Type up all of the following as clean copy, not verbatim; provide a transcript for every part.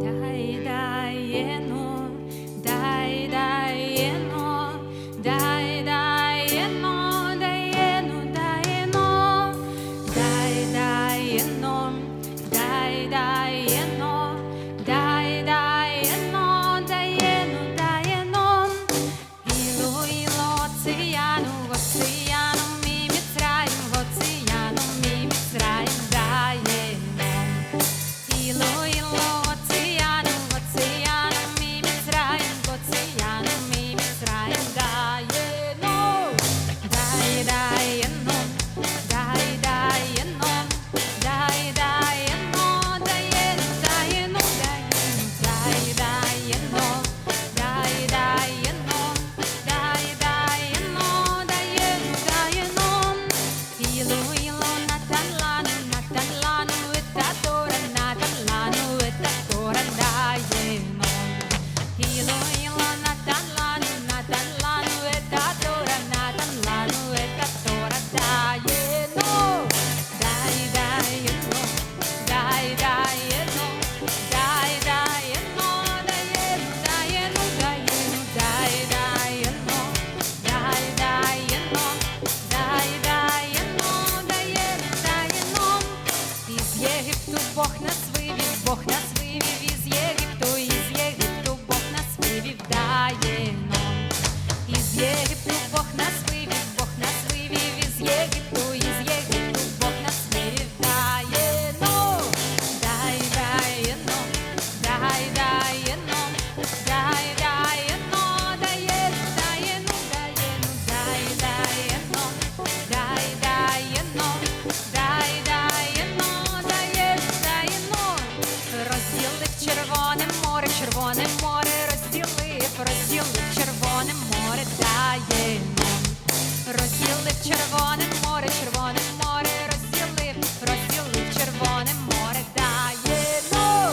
Дай, даєно, дай, даєно, дай, даєно, даєно, даєно, дай, даєно, дай, даєно, дай, даєно, даєно, даєно. Іло, іло, оціяну, оціяну, мі Міцраїм, оціяну, мі Міцраїм, даєно. Іло, іло, Бог нас вивів, Бог нас вивів із Єгипту Бог нас вивів, даєно. Із Єгипту Бог нас вивів, Бог нас вивів із Єгипту Бог нас вивів, даєно. Дай, даєно, дай, даєно, дай, даєно, даєно, даєно, даєно, дай, даєно, дай, даєно, дай, даєно. Розділив Червоне море, розділив, розділив Червоне море, даєно. Розділив Червоне море, розділив, розділив Червоне море, даєно.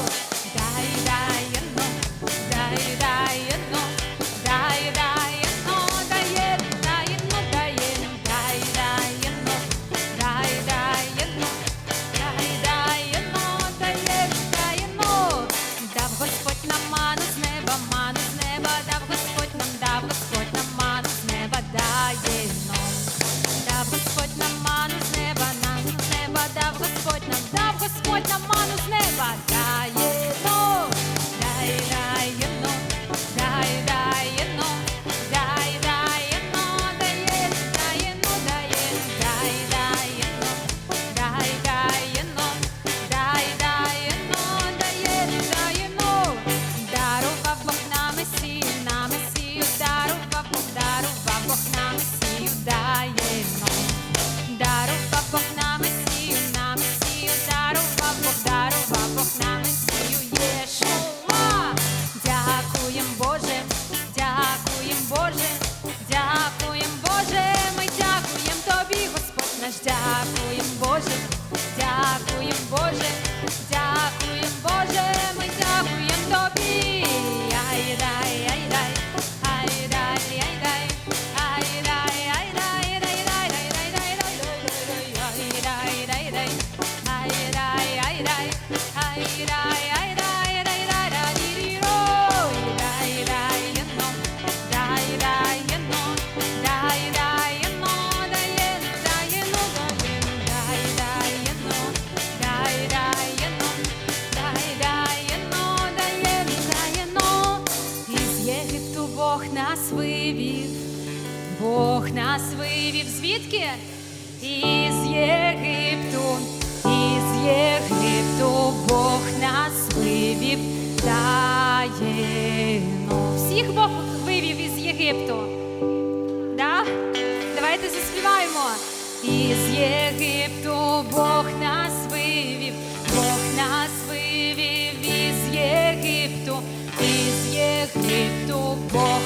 Дай, даєно, дай, даєно, дай, даєно, даєно, даєно, даєно, дай, даєно, дай, даєно, дай, даєно, даєно. Дав Господь нам ману з неба, дав Господь нам ману з неба, даєно. Дав Господь нам ману з неба, дав Господь нам ману з неба, даєно. Дай, даєно, дай, даєно, дай, даєно, даєно, даєно, даєно, дай, даєно, дай, даєно, дай, даєно, даєно, даєно. Дарував Бог на Месію, дарував Бог на Месію, даєно. Дарував Бог на Месію, дарував Бог на Месію, Єшуа. Дякуєм, Боже, дякуєм, Боже, дякуєм, Боже, ми дякуєм Тобі, Господь наш, дякуєм, Боже, дякуєм, Боже, дякуєм, Боже, ми дякуєм Тобі. Ай-дай, ай-дай, ай-дай, ай-дай, ай-дай, ай-дай, ай-дай, ай-дай, ай-дай, ай-дай, ай-дай, ай-дай, ай-дай, ай-дай, ай-дай, дай-даєно, дай-даєно, дай-даєно, даєно, даєно, дай-даєно, дай-даєно, дай-даєно, даєно, даєно. Із Єгипту Бог нас вивів, Бог нас вивів. Звідки? Із Єгипту Бог нас вивів, даєно. Всіх Бог вивів із Єгипту. Да? Давайте заспіваємо. Із Єгипту Бог нас вивів, Бог нас вивів із Єгипту Бог